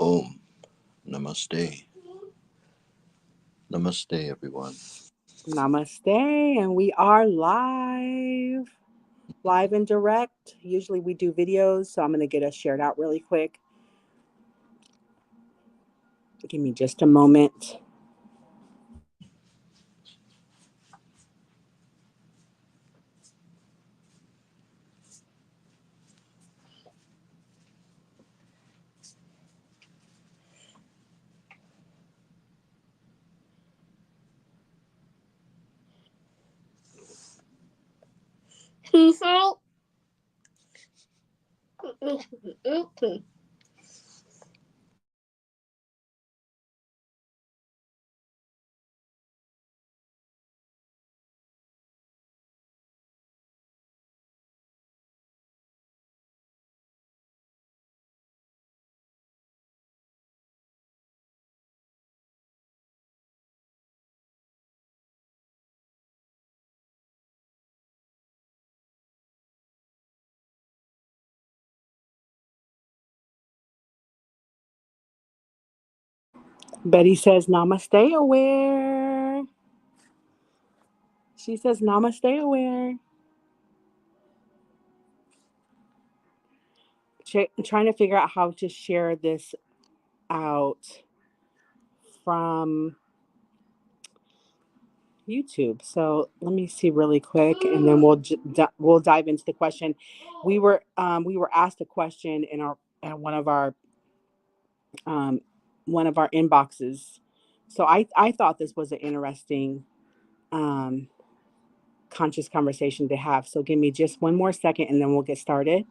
Om. Namaste. Namaste, everyone. Namaste, and we are live and direct. Usually we do videos, so I'm going to get us shared out really quick. Give me just a moment. Betty says namaste aware. She says namaste aware. Trying to figure out how to share this out from YouTube. So let me see really quick, and then we'll dive into the question. We were asked a question in our um, one of our inboxes. So I thought this was an interesting um, conscious conversation to have. So give me just one more second, and then we'll get started.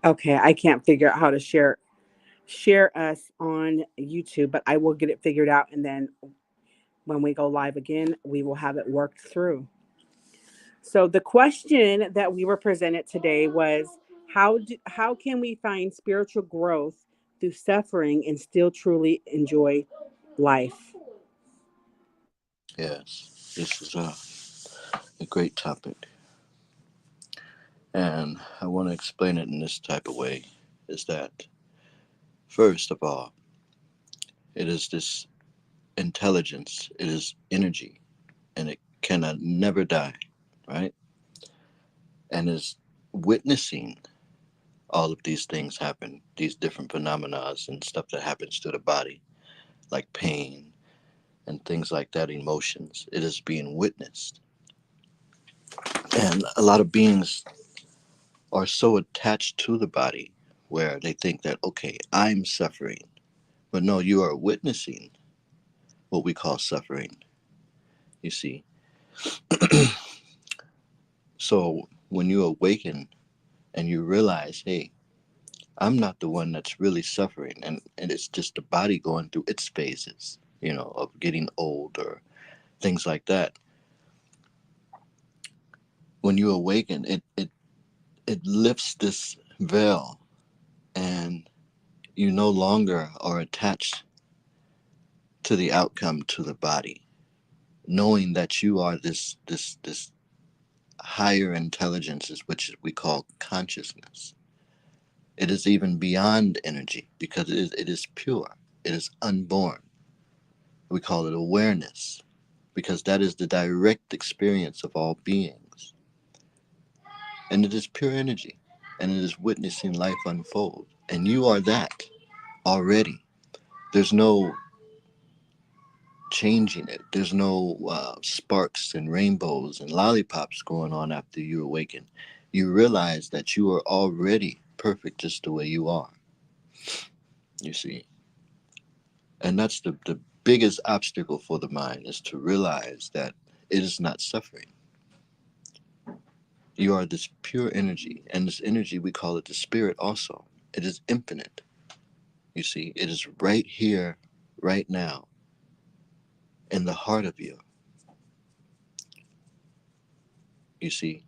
Okay, I can't figure out how to share us on YouTube, but I will get it figured out, and then when we go live again, we will have it worked through. So the question that we were presented today was how can we find spiritual growth through suffering and still truly enjoy life? Yes, this is a great topic. And I want to explain it in this type of way is that, first of all, it is this intelligence, it is energy, and it cannot never die, right? And is witnessing all of these things happen, these different phenomena and stuff that happens to the body, like pain and things like that, emotions. It is being witnessed. And a lot of beings are so attached to the body where they think that, okay, I'm suffering. But no, you are witnessing what we call suffering, you see. So when you awaken and you realize, hey, I'm not the one that's really suffering, and it's just the body going through its phases, of getting old or things like that. When you awaken, it lifts this veil, and you no longer are attached to the outcome, to the body, knowing that you are this higher intelligence, which we call consciousness. It is even beyond energy because it is pure, it is unborn. We call it awareness because that is the direct experience of all beings, and it is pure energy, and it is witnessing life unfold, and you are that already. There's no changing it. There's no sparks and rainbows and lollipops going on after you awaken. You realize that you are already perfect just the way you are, you see. And that's the biggest obstacle for the mind, is to realize that it is not suffering. You are this pure energy, and this energy, we call it the spirit also. It is infinite. You see, it is right here, right now, in the heart of you. You see,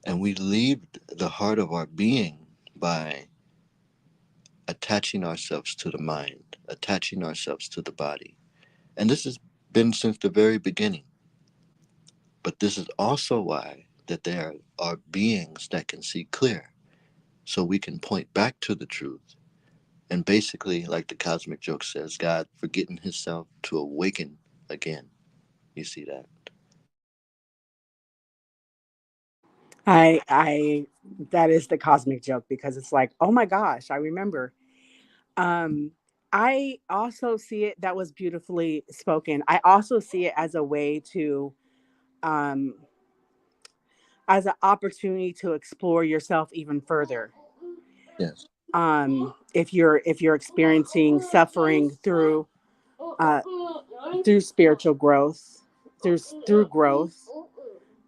and we leave the heart of our being by attaching ourselves to the mind, attaching ourselves to the body. And this has been since the very beginning. But this is also why that there are beings that can see clear, so we can point back to the truth. And basically, like the cosmic joke says, God forgetting himself to awaken again. You see that? I that is the cosmic joke because it's like, oh my gosh, I remember. Um, I also see it, that was beautifully spoken. I also see it as a way to, um, as an opportunity to explore yourself even further. Yes. If you're experiencing suffering uh, through spiritual growth, through growth,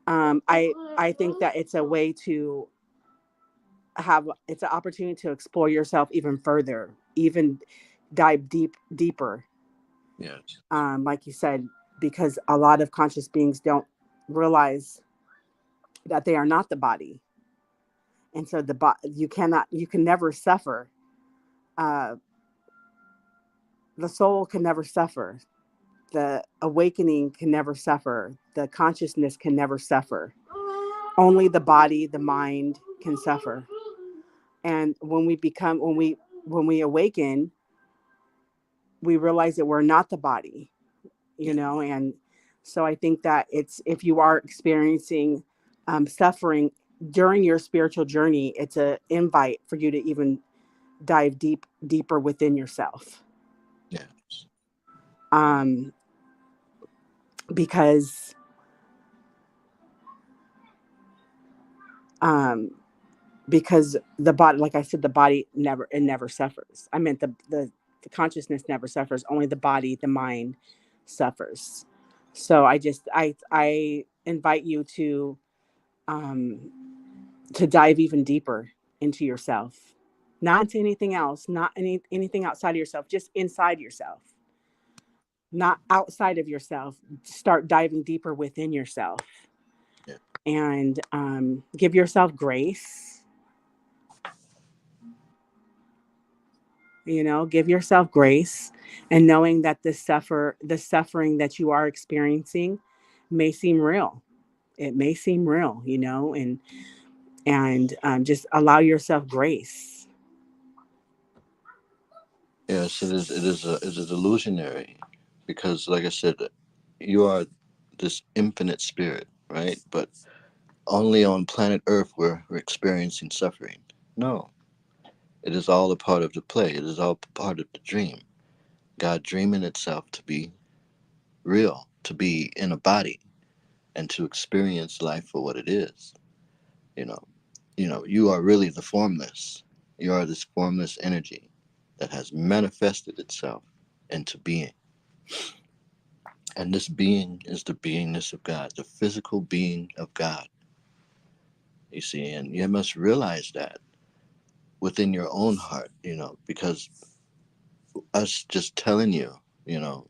I think that it's a way to have, it's an opportunity to explore yourself even further, even dive deeper. Yes. Like you said, because a lot of conscious beings don't realize that they are not the body, and so you can never suffer. Uh, the soul can never suffer. The awakening can never suffer. The consciousness can never suffer. Only the body, the mind can suffer. And when we awaken, we realize that we're not the body, Yeah. and so I think that it's, if you are experiencing suffering during your spiritual journey, it's an invite for you to even dive deeper within yourself, Yes. um, because um, because the body, like I said, the body never suffers. I meant the consciousness never suffers. Only the body, the mind, suffers. So I invite you um, to dive even deeper into yourself, not into anything else, not anything outside of yourself, just inside yourself, not outside of yourself. Start diving deeper within yourself, Yeah. and give yourself grace. Give yourself grace, and knowing that the suffering that you are experiencing may seem real. It may seem real, and just allow yourself grace. Yes. It is. It is a. It is illusionary, because, like I said, you are this infinite spirit, right? But only on planet Earth we're experiencing suffering. No, it is all a part of the play. It is all part of the dream. God dreaming itself to be real, to be in a body, and to experience life for what it is. You know, you are really the formless. You are this formless energy that has manifested itself into being. And this being is the beingness of God, the physical being of God. You see, and you must realize that within your own heart, because us just telling you, you know,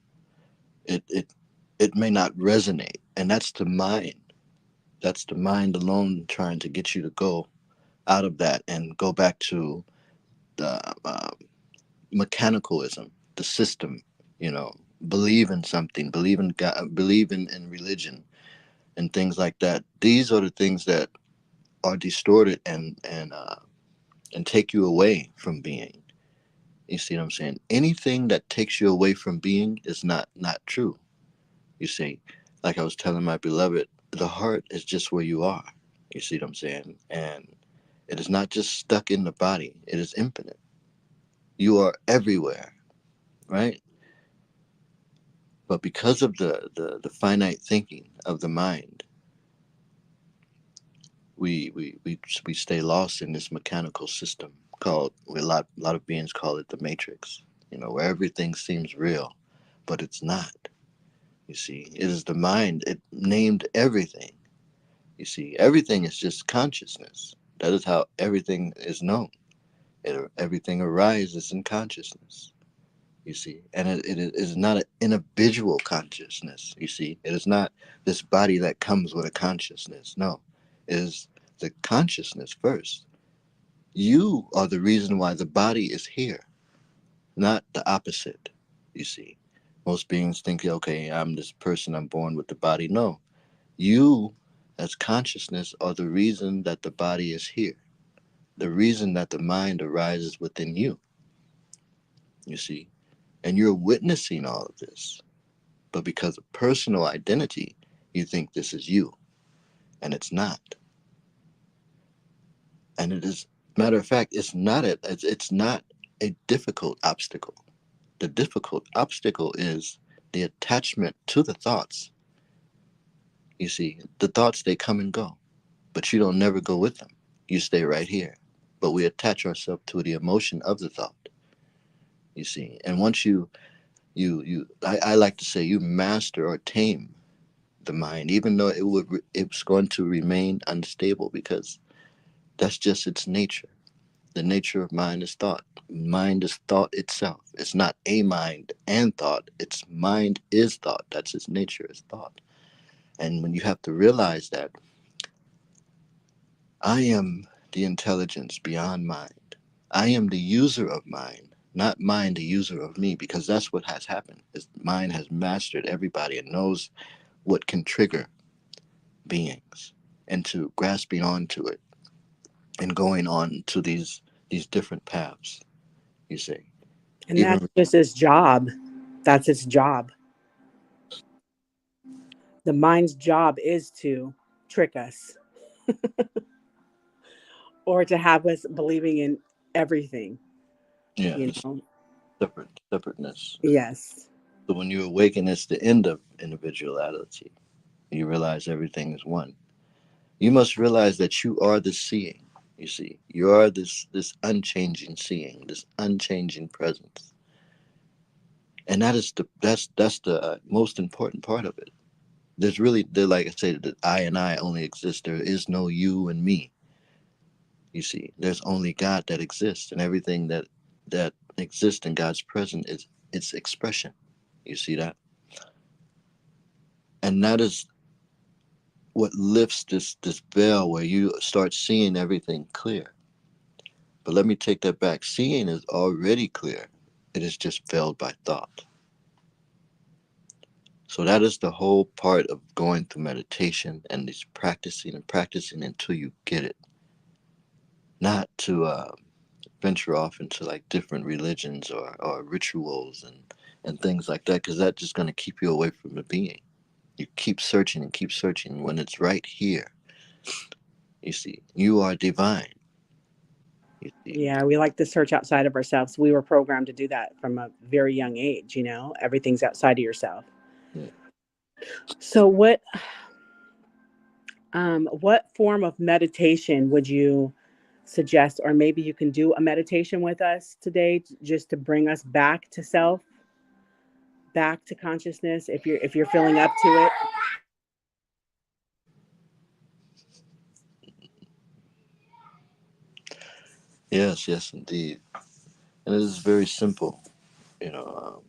it it it may not resonate, and that's the mind. That's the mind alone trying to get you to go out of that and go back to the mechanicalism, the system. You know, believe in something, believe in God, believe in religion and things like that. These are the things that are distorted and take you away from being. You see what I'm saying? Anything that takes you away from being is not true. You see, like I was telling my beloved, the heart is just where you are. You see what I'm saying? And it is not just stuck in the body. It is infinite. You are everywhere, right? But because of the finite thinking of the mind, we stay lost in this mechanical system called, a lot of beings call it the matrix, where everything seems real, but it's not. You see, it is the mind. It named everything. You see, everything is just consciousness. That is how everything is known. Everything arises in consciousness, you see. And it is not an individual consciousness, you see. It is not this body that comes with a consciousness. No, it is the consciousness first. You are the reason why the body is here, not the opposite, you see. Most beings think, okay, I'm this person, I'm born with the body. No, you as consciousness are the reason that the body is here, the reason that the mind arises within you, you see. And you're witnessing all of this. But because of personal identity, you think this is you, and it's not. And it is, matter of fact, it's not a difficult obstacle. The difficult obstacle is the attachment to the thoughts. You see, the thoughts, they come and go, but you don't never go with them. You stay right here. But we attach ourselves to the emotion of the thought, you see. And once I like to say, you master or tame the mind, even though it's going to remain unstable, because that's just its nature. The nature of mind is thought. Mind is thought itself. It's not a mind and thought. Its mind is thought. That's its nature, is thought. And when you have to realize that I am the intelligence beyond mind, I am the user of mind, not mind the user of me, because that's what has happened. Is mind has mastered everybody and knows what can trigger beings into grasping onto it and going on to these different paths, you see. And that's Even just its job. That's its job. The mind's job is to trick us or to have us believing in everything, yeah, you it's know? separateness. Yes. So when you awaken, it's the end of individuality. You realize everything is one. You must realize that you are the seeing. You see, you are this unchanging seeing, this unchanging presence, and that's the most important part of it. There's really, there, like I said, that I and I only exist. There is no you and me. You see, there's only God that exists, and everything that exists in God's presence is its expression. You see that, and that is what lifts this veil where you start seeing everything clear. But let me take that back. Seeing is already clear. It is just veiled by thought. So that is the whole part of going through meditation and this practicing and practicing until you get it. Not to venture off into like different religions or rituals and things like that, because that's just going to keep you away from the being. You keep searching and keep searching when it's right here. You see, you are divine. You see, Yeah, we like to search outside of ourselves. We were programmed to do that from a very young age, you know? Everything's outside of yourself. yeah. So what form of meditation would you suggest, or maybe you can do a meditation with us today just to bring us back to self, back to consciousness if you're feeling up to it. Yes, yes, indeed. And it is very simple. You know,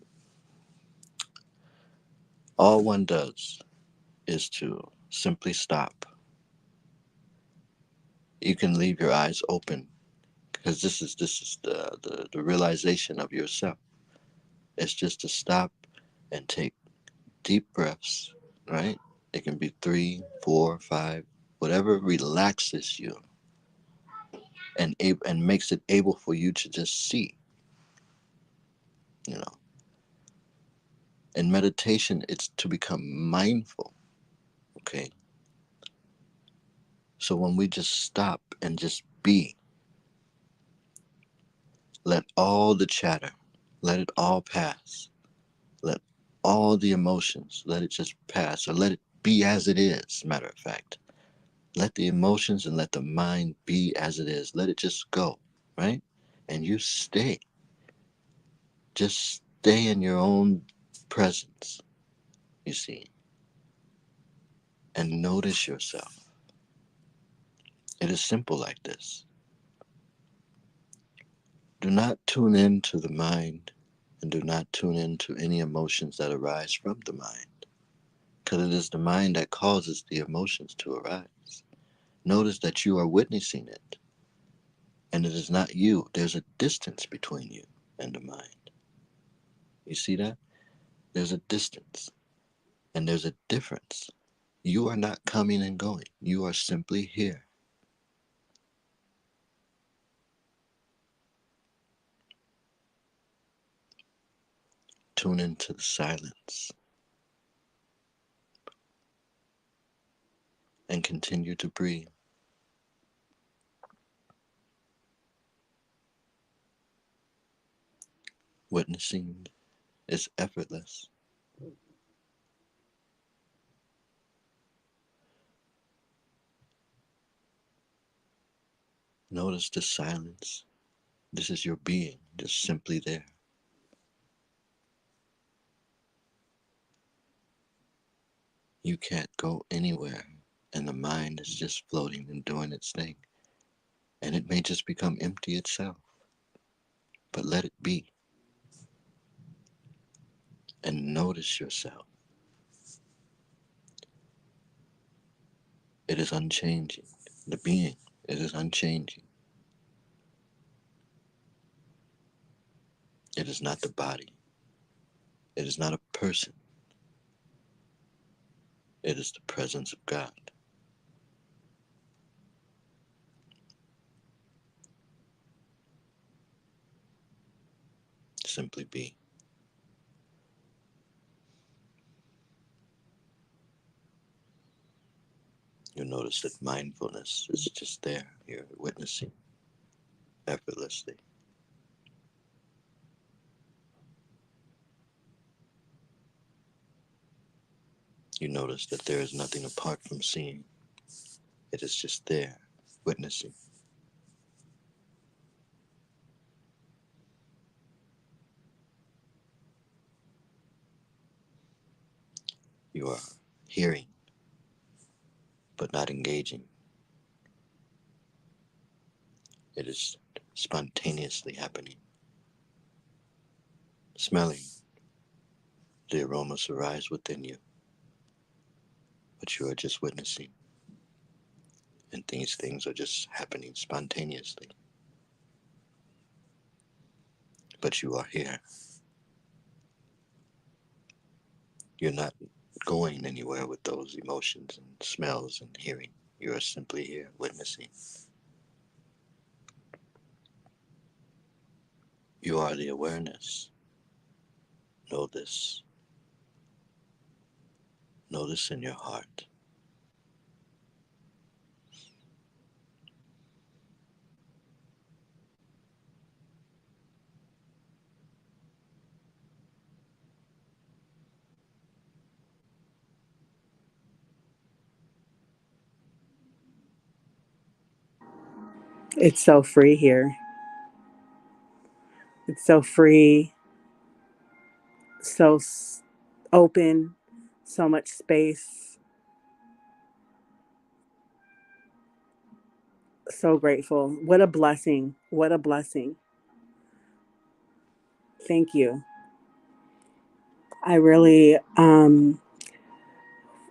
all one does is to simply stop. You can leave your eyes open, because this is the realization of yourself. It's just to stop and take deep breaths, right? It can be 3, 4, 5, whatever relaxes you and makes it able for you to just see, you know. In meditation, it's to become mindful, okay? So when we just stop and just be, let all the chatter, let it all pass. Let all the emotions, let it just pass, or let it be as it is, matter of fact. Let the emotions and let the mind be as it is. Let it just go, right? And you stay. Just stay in your own presence, you see, and notice yourself. It is simple like this. Do not tune in to the mind, and do not tune in to any emotions that arise from the mind, because it is the mind that causes the emotions to arise. Notice that you are witnessing it, and it is not you. There's a distance between you and the mind. You see that? There's a distance, and there's a difference. You are not coming and going. You are simply here. Tune into the silence and continue to breathe. Witnessing is effortless. Notice the silence. This is your being, just simply there. You can't go anywhere, and the mind is just floating and doing its thing. And it may just become empty itself, but let it be. And notice yourself. It is unchanging. The being, it is unchanging. It is not the body. It is not a person. It is the presence of God. Simply be. You'll notice that mindfulness is just there. You're witnessing effortlessly. You notice that there is nothing apart from seeing. It is just there, witnessing. You are hearing, but not engaging. It is spontaneously happening. Smelling, the aromas arise within you, but you are just witnessing. And these things are just happening spontaneously. But you are here. You're not going anywhere with those emotions and smells and hearing. You are simply here witnessing. You are the awareness. Know this. Know this in your heart. It's so free here. It's so free, so open, so much space. So grateful. What a blessing. What a blessing. Thank you. I really,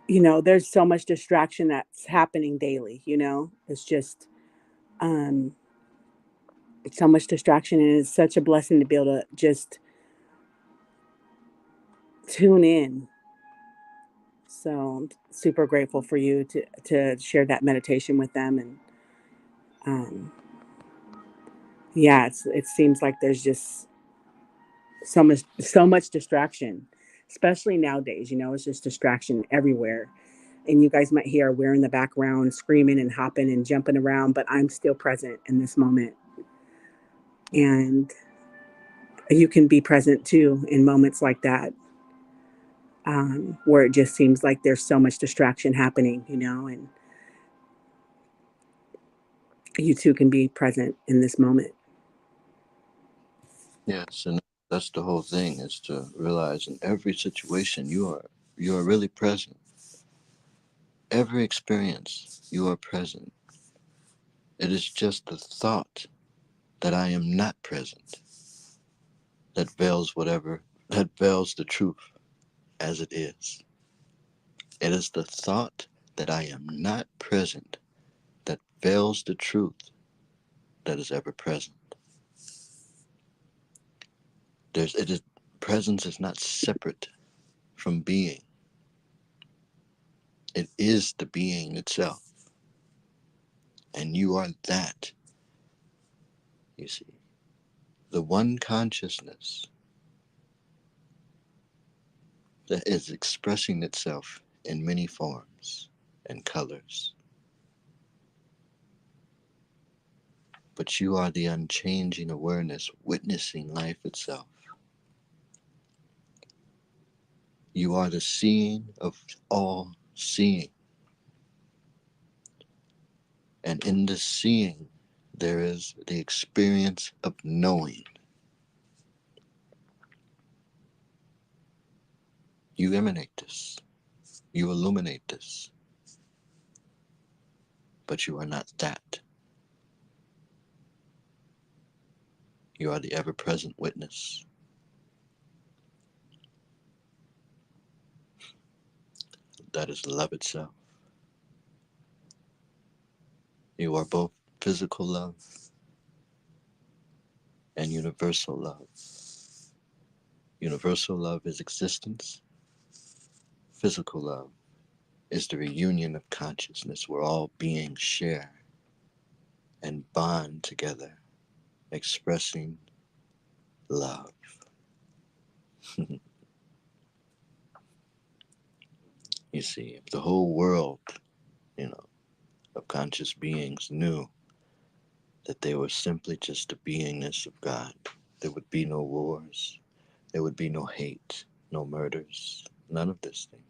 there's so much distraction that's happening daily, it's just, um, so much distraction. And it's such a blessing to be able to just tune in. So I'm super grateful for you to share that meditation with them. And, um, yeah, it seems like there's just so much distraction, especially nowadays. It's just distraction everywhere. And you guys might hear we're in the background screaming and hopping and jumping around, but I'm still present in this moment. And you can be present too in moments like that, where it just seems like there's so much distraction happening, and you too can be present in this moment. Yes, and that's the whole thing, is to realize in every situation you are really present. Every experience you are present. It is just the thought that I am not present, that veils the truth as it is. It is the thought that I am not present that veils the truth that is ever present. Presence is not separate from being. It is the being itself. And you are that, you see. The one consciousness that is expressing itself in many forms and colors. But you are the unchanging awareness witnessing life itself. You are the seeing of all seeing. And in the seeing, there is the experience of knowing. You emanate this. You illuminate this. But you are not that. You are the ever-present witness. That is love itself. You are both physical love and universal love. Universal love is existence. Physical love is the reunion of consciousness where all beings share and bond together, expressing love. You see, if the whole world, of conscious beings knew that they were simply just the beingness of God, there would be no wars, there would be no hate, no murders, none of this thing.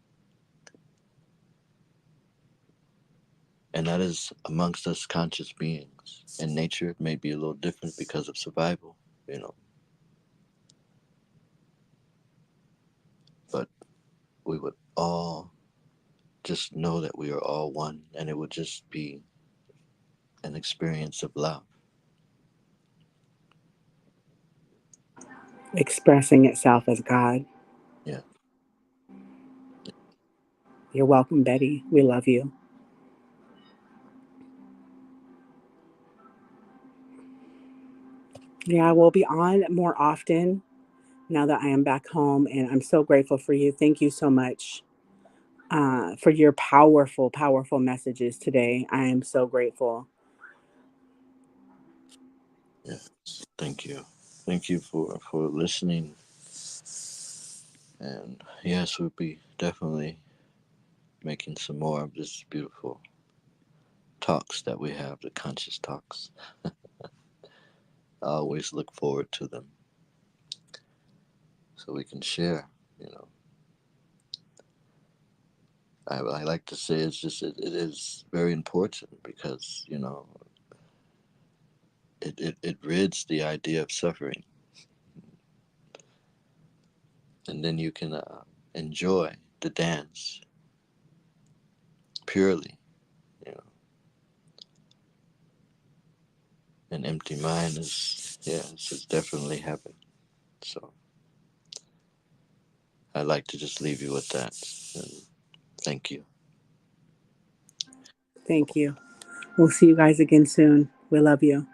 And that is amongst us conscious beings. In nature, it may be a little different because of survival, but we would all just know that we are all one, and it would just be an experience of love. Expressing itself as God. Yeah. You're welcome, Betty. We love you. Yeah, we'll be on more often now that I am back home, and I'm so grateful for you. Thank you so much for your powerful, powerful messages today. I am so grateful. Yes. Thank you. Thank you for listening. And yes, we'll be definitely making some more of this beautiful talks that we have, the conscious talks. I always look forward to them so we can share, I like to say it is very important because, it rids the idea of suffering. And then you can enjoy the dance purely, you know. An empty mind is definitely heaven. So I'd like to just leave you with that. And thank you. Thank you. We'll see you guys again soon. We love you.